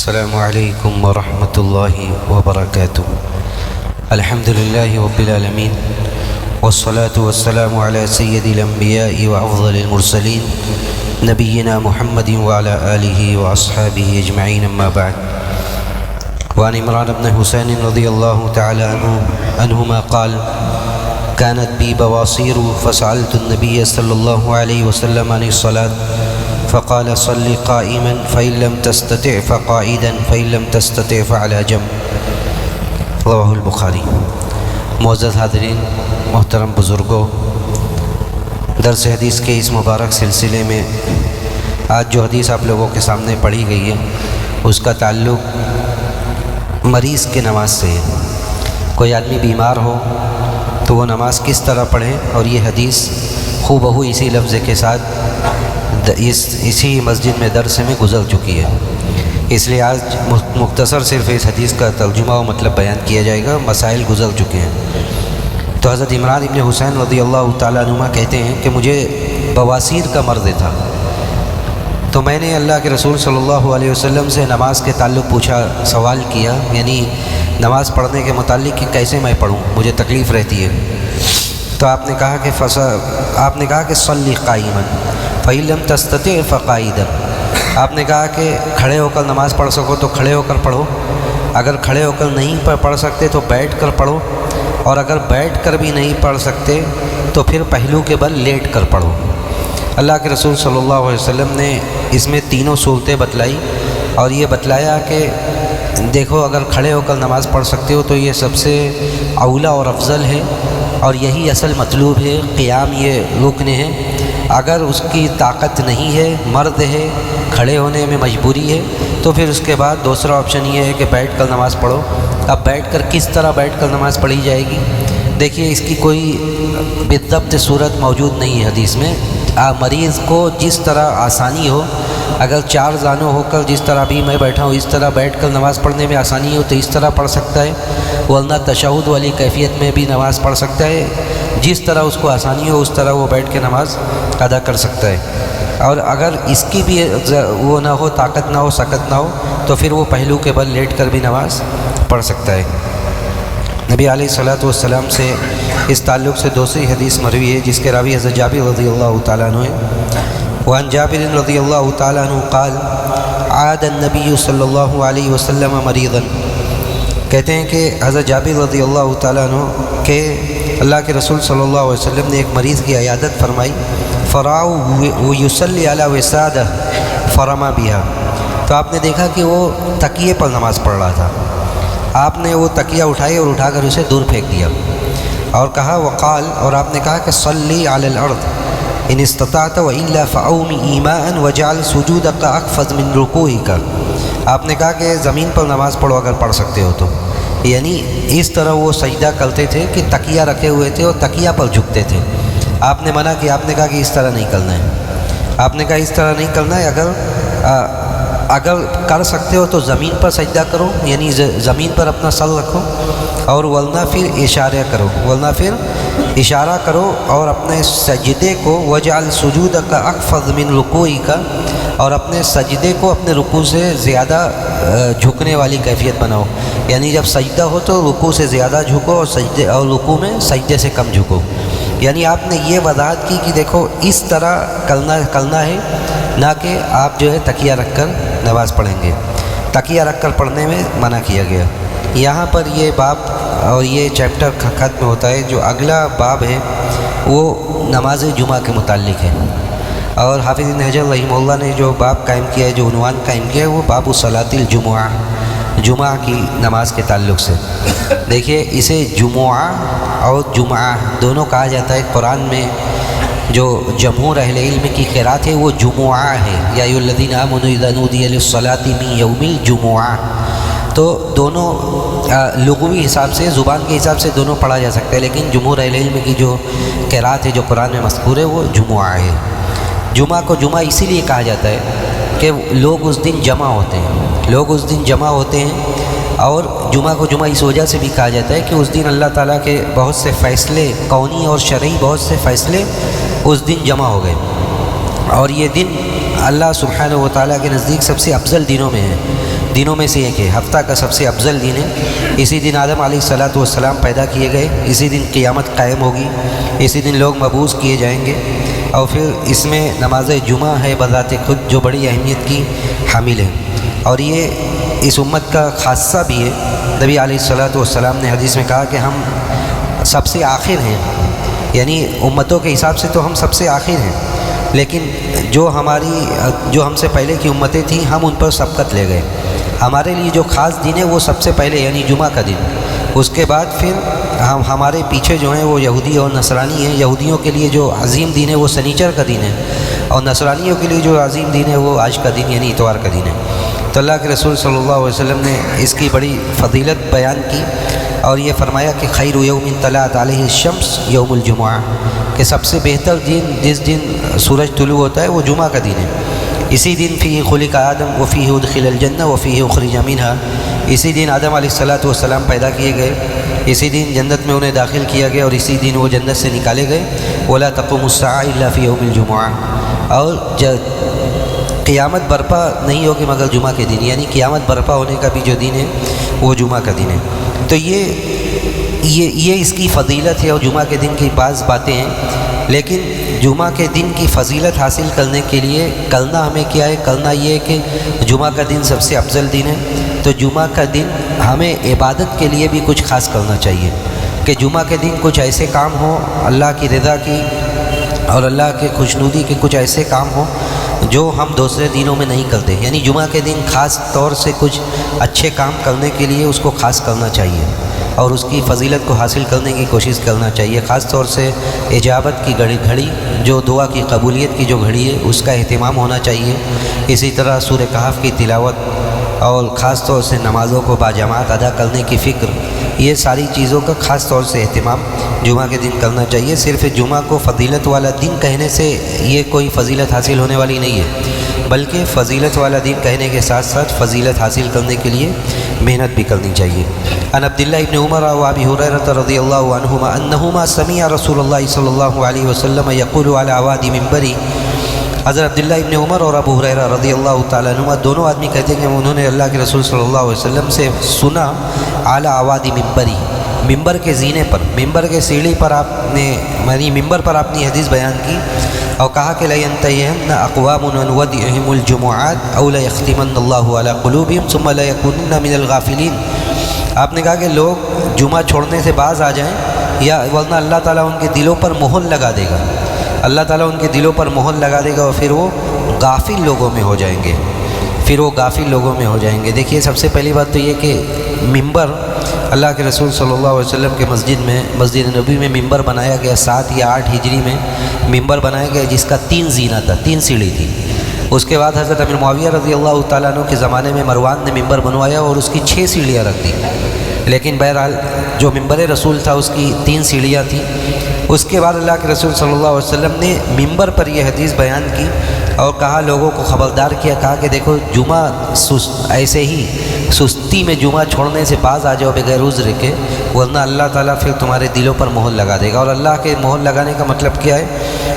السلام علیکم ورحمۃ اللہ وبرکاتہ۔ الحمد للہ رب العالمین والصلاة والسلام علی سید الانبیاء وافضل المرسلین نبینا محمد وعلی آلہ واصحابہ اجمعین، اما بعد۔ وعن عمران بن حسین رضی اللہ تعالی عنہما قال كانت بي بواصير فسألت النبي صلى الله عليه وسلم عن الصلاة فقال صل قائما فإن لم تستطع فقائدا فإن لم تستطع فعلى جنب، رواه البخاری۔ معزز حاضرین، محترم بزرگوں، درس حدیث کے اس مبارک سلسلے میں آج جو حدیث آپ لوگوں کے سامنے پڑھی گئی ہے اس کا تعلق مریض کی نماز سے ہے۔ کوئی آدمی بیمار ہو تو وہ نماز کس طرح پڑھیں، اور یہ حدیث ہو بہو اسی لفظ کے ساتھ اسی مسجد میں درس میں گزر چکی ہے، اس لیے آج مختصر صرف اس حدیث کا ترجمہ و مطلب بیان کیا جائے گا، مسائل گزر چکے ہیں۔ تو حضرت عمران ابن حسین رضی اللہ تعالیٰ عنہ کہتے ہیں کہ مجھے بواسیر کا مرض تھا، تو میں نے اللہ کے رسول صلی اللہ علیہ وسلم سے نماز کے تعلق پوچھا، سوال کیا، یعنی نماز پڑھنے کے متعلق کہ کیسے میں پڑھوں، مجھے تکلیف رہتی ہے۔ تو آپ نے کہا کہ صلی قائما فإن لم تستطع فقائدا، آپ نے کہا کہ کھڑے ہو کر نماز پڑھ سکو تو کھڑے ہو کر پڑھو، اگر کھڑے ہو کر نہیں پڑھ سکتے تو بیٹھ کر پڑھو، اور اگر بیٹھ کر بھی نہیں پڑھ سکتے تو پھر پہلو کے بل لیٹ کر پڑھو۔ اللہ کے رسول صلی اللہ علیہ وسلم نے اس میں تینوں صورتیں بتلائی، اور یہ بتلایا کہ دیکھو اگر کھڑے ہو کر نماز پڑھ سکتے ہو تو یہ سب سے اولا اور افضل ہے، اور یہی اصل مطلوب ہے، قیام یہ رکن ہے۔ اگر اس کی طاقت نہیں ہے، مرد ہے، کھڑے ہونے میں مجبوری ہے، تو پھر اس کے بعد دوسرا آپشن یہ ہے کہ بیٹھ کر نماز پڑھو۔ اب بیٹھ کر کس طرح بیٹھ کر نماز پڑھی جائے گی؟ دیکھیے اس کی کوئی بالضبط صورت موجود نہیں ہے حدیث میں۔ مریض کو جس طرح آسانی ہو، اگر چار زانوں ہو کر جس طرح بھی میں بیٹھا ہوں اس طرح بیٹھ کر نماز پڑھنے میں آسانی ہو تو اس طرح پڑھ سکتا ہے، ورنہ تشہد والی کیفیت میں بھی نماز پڑھ سکتا ہے، جس طرح اس کو آسانی ہو اس طرح وہ بیٹھ کے نماز ادا کر سکتا ہے۔ اور اگر اس کی بھی وہ نہ ہو، طاقت نہ ہو، سکت نہ ہو، تو پھر وہ پہلو کے بل لیٹ کر بھی نماز پڑھ سکتا ہے۔ نبی علیہ الصلوۃ والسلام سے اس تعلق سے دوسری حدیث مروی ہے جس کے راوی حضرت جابر رضی اللہ تعالیٰ عنہ ہے۔ وعن جابر رضی اللہ تعالیٰ عنہ قال عاد النبی صلی اللہ علیہ وسلم مریضا، کہتے ہیں کہ حضرت جابر رضی اللہ تعالیٰ عنہ کہ اللہ کے رسول صلی اللہ علیہ وسلم نے ایک مریض کی عیادت فرمائی، فراؤ یصلی علی وسادہ فرما بہا، تو آپ نے دیکھا کہ وہ تکیے پر نماز پڑھ رہا تھا، آپ نے وہ تکیہ اٹھائی اور اٹھا کر اسے دور پھینک دیا، اور کہا وقال، اور آپ نے کہا کہ صلی علی الارض ان استطعت والا فاوم ایماء وجعل سجودک اخفض من رکوعک، آپ نے کہا کہ زمین پر نماز پڑھو اگر پڑھ سکتے ہو تو، یعنی اس طرح وہ سجدہ کرتے تھے کہ تکیہ رکھے ہوئے تھے اور تکیہ پر جھکتے تھے۔ آپ نے منع کیا، آپ نے کہا کہ اس طرح نہیں کرنا ہے، آپ نے کہا اس طرح نہیں کرنا ہے، اگر کر سکتے ہو تو زمین پر سجدہ کرو، یعنی زمین پر اپنا سر رکھو، اور ورنہ پھر اشارہ کرو اور اپنے سجدے کو وجعل سجودک اخفض من رکوعک، اور اپنے سجدے کو اپنے رکوع سے زیادہ جھکنے والی کیفیت بناؤ، یعنی جب سجدہ ہو تو رکوع سے زیادہ جھکو اور رکوع میں سجدے سے کم جھکو، یعنی آپ نے یہ وضاحت کی کہ دیکھو اس طرح کرنا ہے، نہ کہ آپ جو ہے تکیہ رکھ کر نماز پڑھیں گے، تکیہ رکھ کر پڑھنے میں منع کیا گیا۔ یہاں پر یہ باب اور یہ چیپٹر ختم ہوتا ہے۔ جو اگلا باب ہے وہ نماز جمعہ کے متعلق ہے، اور حافظ ابن حجر رحمہ اللہ نے جو باب قائم کیا ہے، جو عنوان قائم کیا ہے، وہ باب صلاۃ الجمعہ، جمعہ کی نماز کے تعلق سے۔ دیکھیے اسے جمعہ اور جمعہ دونوں کہا جاتا ہے، قرآن میں جو جمہور اہل علم کی قرات ہے وہ جمعہ ہے، یا ایھا الذین آمنوا اذا نودی للصلاۃ من یوم الجمعہ، تو دونوں لغوی حساب سے، زبان کے حساب سے دونوں پڑھا جا سکتا ہے، لیکن جمہور اہل علم کی جو قرات ہے جو قرآن میں مذکور ہے وہ جمعہ ہے۔ جمعہ کو جمعہ اسی لیے کہا جاتا ہے کہ لوگ اس دن جمع ہوتے ہیں، اور جمعہ کو جمعہ اس وجہ سے بھی کہا جاتا ہے کہ اس دن اللہ تعالیٰ کے بہت سے فیصلے، قونی اور شرعی بہت سے فیصلے اس دن جمع ہو گئے، اور یہ دن اللہ سبحانہ و تعالیٰ کے نزدیک سب سے افضل دنوں میں ہے، دنوں میں سے ایک ہے، ہفتہ کا سب سے افضل دن ہے۔ اسی دن آدم علیہ السلام پیدا کیے گئے، اسی دن قیامت قائم ہوگی، اسی دن لوگ مبعوث کیے جائیں گے، اور پھر اس میں نماز جمعہ ہے بذات خود جو بڑی اہمیت کی حامل ہے، اور یہ اس امت کا خاصہ بھی ہے۔ نبی علیہ السلام نے حدیث میں کہا کہ ہم سب سے آخر ہیں، یعنی امتوں کے حساب سے تو ہم سب سے آخر ہیں، لیکن جو ہم سے پہلے کی امتیں تھیں ہم ان پر سبقت لے گئے۔ ہمارے لیے جو خاص دن ہے وہ سب سے پہلے یعنی جمعہ کا دن، اس کے بعد پھر ہمارے پیچھے جو ہیں وہ یہودی اور نصرانی ہیں۔ یہودیوں کے لیے جو عظیم دن ہے وہ سنیچر کا دن ہے، اور نصرانیوں کے لیے جو عظیم دن ہے وہ آج کا دن یعنی اتوار کا دن ہے۔ تو اللہ کے رسول صلی اللہ علیہ وسلم نے اس کی بڑی فضیلت بیان کی، اور یہ فرمایا کہ خیر یوم طلعت علیہ الشمس یوم الجمعہ، کہ سب سے بہتر دن جس دن سورج طلوع ہوتا ہے وہ جمعہ کا دن ہے۔ اسی دن فیہ خلق آدم وفیہ ادخل الجنہ وفیہ اخرج منہا، اسی دن آدم علیہ السلام پیدا کیے گئے، اسی دن جنت میں انہیں داخل کیا گیا، اور اسی دن وہ جنت سے نکالے گئے۔ ولا تقوم الساعة الا فی یوم الجمعہ، اور قیامت برپا نہیں ہوگی مگر جمعہ کے دن، یعنی قیامت برپا ہونے کا بھی جو دن ہے وہ جمعہ کا دن ہے۔ تو یہ اس کی فضیلت ہے، اور جمعہ کے دن کی بعض باتیں ہیں، لیکن جمعہ کے دن کی فضیلت حاصل کرنے کے لیے کرنا ہمیں کیا ہے؟ کرنا یہ ہے کہ جمعہ کا دن سب سے افضل دن ہے، تو جمعہ کا دن ہمیں عبادت کے لیے بھی کچھ خاص کرنا چاہیے، کہ جمعہ کے دن کچھ ایسے کام ہوں اللہ کی رضا کی اور اللہ کے خوشنودی کے کچھ ایسے کام ہوں جو ہم دوسرے دنوں میں نہیں کرتے، یعنی جمعہ کے دن خاص طور سے کچھ اچھے کام کرنے کے لیے اس کو خاص کرنا چاہیے، اور اس کی فضیلت کو حاصل کرنے کی کوشش کرنا چاہیے۔ خاص طور سے اجابت کی گھڑی جو دعا کی قبولیت کی جو گھڑی ہے اس کا اہتمام ہونا چاہیے۔ اسی طرح سورہ کہف کی تلاوت، اور خاص طور سے نمازوں کو باجماعت ادا کرنے کی فکر، یہ ساری چیزوں کا خاص طور سے اہتمام جمعہ کے دن کرنا چاہیے۔ صرف جمعہ کو فضیلت والا دن کہنے سے یہ کوئی فضیلت حاصل ہونے والی نہیں ہے، بلکہ فضیلت والا دن کہنے کے ساتھ ساتھ فضیلت حاصل کرنے کے لیے محنت بھی کرنی چاہیے۔ عن عبداللہ ابن عمر و ابی ہریرہ رضی اللہ عنہما انہما سمع رسول اللہ صلی اللہ علیہ وسلم یقول علی عوادی منبری، حضرت عبداللہ ابن عمر اور ابو ہریرہ رضی اللہ تعالیٰ عنہما دونوں آدمی کہتے ہیں کہ انہوں نے اللہ کے رسول صلی اللہ علیہ وسلم سے سنا اعلی عوادی منبری، ممبر کے زینے پر، ممبر کے سیڑھی پر آپ نے یعنی ممبر پر آپ نے حدیث بیان کی، اور کہا کہ لَيَنْتَهِيَنَّ أَقْوَامٌ عَنْ وَدْعِهِمُ الْجُمُعَاتِ أَوْ لَيَخْتِمَنَّ اللَّهُ عَلَى قُلُوبِهِمْ ثُمَّ لَيَكُونُنَّ مِنَ الْغَافِلِينَ، آپ نے کہا کہ لوگ جمعہ چھوڑنے سے باز آ جائیں، یا ورنہ اللہ تعالیٰ ان کے دلوں پر مہر لگا دے گا، اللہ تعالیٰ ان کے دلوں پر مہر لگا دے گا، اور پھر وہ غافل لوگوں میں ہو جائیں گے، دیکھیے سب سے پہلی بات تو یہ کہ ممبر اللہ کے رسول صلی اللہ علیہ وسلم کے مسجد نبوی میں ممبر بنایا گیا، 7 یا 8 ہجری میں ممبر بنایا گیا جس کا 3 زینہ تھا، 3 سیڑھی تھی۔ اس کے بعد حضرت امیر معاویہ رضی اللہ تعالیٰ عنہ کے زمانے میں مروان نے ممبر بنوایا اور اس کی 6 سیڑھیاں رکھ دی، لیکن بہرحال جو ممبر رسول تھا اس کی 3 سیڑھیاں تھیں۔ اس کے بعد اللہ کے رسول صلی اللہ علیہ وسلم نے ممبر پر یہ حدیث بیان کی اور کہا، لوگوں کو خبردار کیا، کہا کہ دیکھو جمعہ ایسے ہی سستی میں جمعہ چھوڑنے سے باز آ جاؤ بغیر عذر کے، ورنہ اللہ تعالیٰ پھر تمہارے دلوں پر مہر لگا دے گا۔ اور اللہ کے مہر لگانے کا مطلب کیا ہے؟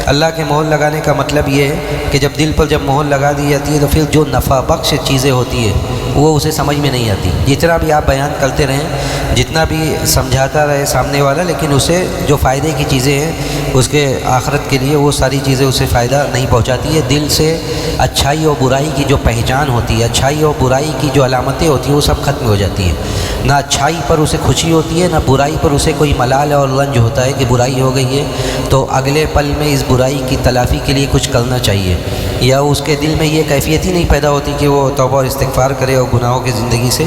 اللہ کے مہر لگانے کا مطلب یہ ہے کہ جب دل پر جب مہر لگا دی جاتی ہے تو پھر جو نفع بخش چیزیں ہوتی ہیں وہ اسے سمجھ میں نہیں آتی، جتنا بھی آپ بیان کرتے رہیں، جتنا بھی سمجھاتا رہے سامنے والا، لیکن اسے جو فائدے کی چیزیں ہیں اس کے آخرت کے لیے وہ ساری چیزیں اسے فائدہ نہیں پہنچاتی ہے۔ دل سے اچھائی اور برائی کی جو پہچان ہوتی ہے، اچھائی اور برائی کی جو علامتیں ہوتی ہیں وہ سب ختم ہو جاتی ہیں، نہ اچھائی پر اسے خوشی ہوتی ہے، نہ برائی پر اسے کوئی ملال اور رنج ہوتا ہے کہ برائی ہو گئی ہے تو اگلے پل میں اس برائی کی تلافی کے لیے کچھ کرنا چاہیے، یا اس کے دل میں یہ کیفیت ہی نہیں پیدا ہوتی کہ وہ توبہ اور استغفار کرے اور گناہوں کی زندگی سے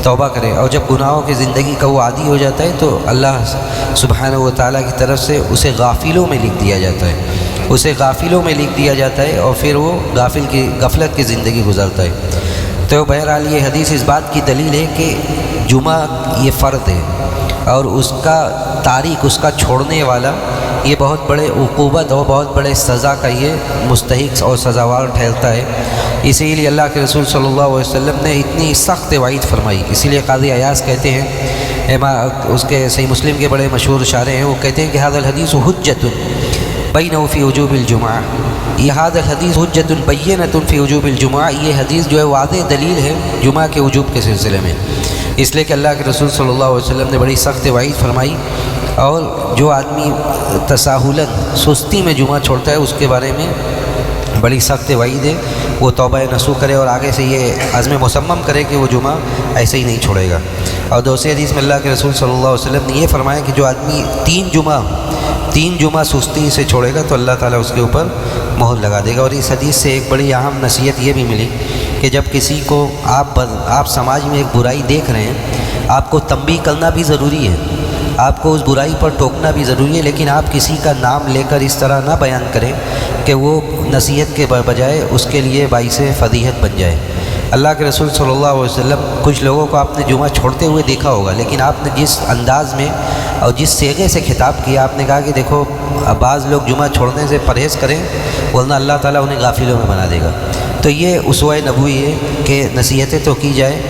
توبہ کرے۔ اور جب گناہوں کی زندگی کا وہ عادی ہو جاتا ہے تو اللہ سبحانہ و تعالیٰ کی طرف سے اسے غافلوں میں لکھ دیا جاتا ہے، اور پھر وہ غفلت کی زندگی گزارتا ہے۔ تو بہرحال یہ حدیث اس بات کی دلیل ہے کہ جمعہ یہ فرض ہے، اور اس کا تاریخ، اس کا چھوڑنے والا یہ بہت بڑے عقوبت اور بہت بڑے سزا کا یہ مستحق اور سزاوار ٹھہرتا ہے۔ اسی لیے اللہ کے رسول صلی اللہ علیہ وسلم نے اتنی سخت وعید فرمائی۔ اسی لیے قاضی ایاز کہتے ہیں، اس کے صحیح مسلم کے بڑے مشہور اشارے ہیں، وہ کہتے ہیں کہ ھذا الحدیث حجۃ، بینہ فی وجوب الجمعہ، یہ ھذا الحدیث حجۃ بینۃ فی وجوب الجمعہ، یہ حدیث جو ہے واضح دلیل ہے جمعہ کے وجوب کے سلسلے میں، اس لیے کہ اللہ کے رسول صلی اللہ علیہ وسلم نے بڑی سخت وعید فرمائی، اور جو آدمی تساہلاً سستی میں جمعہ چھوڑتا ہے اس کے بارے میں بڑی سخت وعید ہے، وہ توبہ نصوح کرے اور آگے سے یہ عزم مصمم کرے کہ وہ جمعہ ایسے ہی نہیں چھوڑے گا۔ اور دوسری حدیث میں اللہ کے رسول صلی اللہ علیہ وسلم نے یہ فرمایا کہ جو آدمی تین جمعہ سستی سے چھوڑے گا تو اللہ تعالیٰ اس کے اوپر مہر لگا دے گا۔ اور اس حدیث سے ایک بڑی اہم نصیحت یہ بھی ملی کہ جب کسی کو آپ سماج میں ایک برائی دیکھ رہے ہیں، آپ کو تنبیہ کرنا بھی ضروری ہے، آپ کو اس برائی پر ٹوکنا بھی ضروری ہے، لیکن آپ کسی کا نام لے کر اس طرح نہ بیان کریں کہ وہ نصیحت کے بجائے اس کے لیے باعث فضیحت بن جائے۔ اللہ کے رسول صلی اللہ علیہ وسلم کچھ لوگوں کو آپ نے جمعہ چھوڑتے ہوئے دیکھا ہوگا، لیکن آپ نے جس انداز میں اور جس صیغے سے خطاب کیا، آپ نے کہا کہ دیکھو بعض لوگ جمعہ چھوڑنے سے پرہیز کریں ورنہ اللہ تعالیٰ انہیں غافلوں میں بنا دے گا۔ تو یہ اسوہ نبوی ہے کہ نصیحتیں تو کی جائے،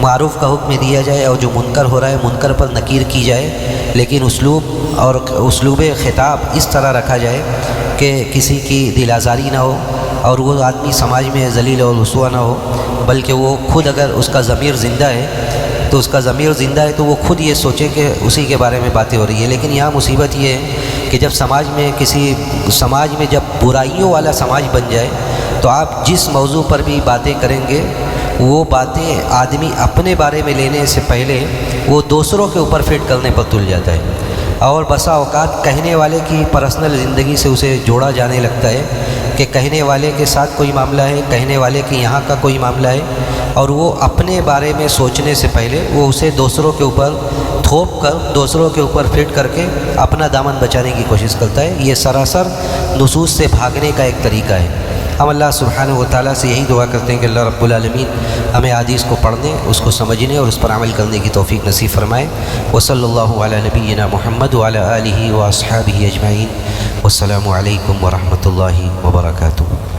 معروف کا حکم دیا جائے، اور جو منکر ہو رہا ہے منکر پر نکیر کی جائے، لیکن اسلوب خطاب اس طرح رکھا جائے کہ کسی کی دل آزاری نہ ہو اور وہ آدمی سماج میں ذلیل اور رسوا نہ ہو، بلکہ وہ خود اگر اس کا ضمیر زندہ ہے تو وہ خود یہ سوچے کہ اسی کے بارے میں باتیں ہو رہی ہے۔ لیکن یہاں مصیبت یہ ہے کہ جب سماج میں جب برائیوں والا سماج بن جائے تو آپ جس موضوع پر بھی باتیں کریں گے وہ باتیں آدمی اپنے بارے میں لینے سے پہلے وہ دوسروں کے اوپر فٹ کرنے پر تل جاتا ہے، اور بسا اوقات کہنے والے کی پرسنل زندگی سے اسے جوڑا جانے لگتا ہے کہ کہنے والے کے ساتھ کوئی معاملہ ہے، کہنے والے کے یہاں کا کوئی معاملہ ہے، اور وہ اپنے بارے میں سوچنے سے پہلے وہ اسے دوسروں کے اوپر تھوپ کر دوسروں کے اوپر فٹ کر کے اپنا دامن بچانے کی کوشش کرتا ہے۔ یہ سراسر نصوص سے بھاگنے کا ایک طریقہ ہے۔ ہم اللہ سبحانہ و تعالیٰ سے یہی دعا کرتے ہیں کہ اللہ رب العالمین ہمیں حدیث کو پڑھنے، اس کو سمجھنے اور اس پر عمل کرنے کی توفیق نصیب فرمائے۔ وصلی اللہ علی نبینا محمد وعلی آلہ واصحابہ اجمعین۔ والسلام علیکم ورحمۃ اللہ وبرکاتہ۔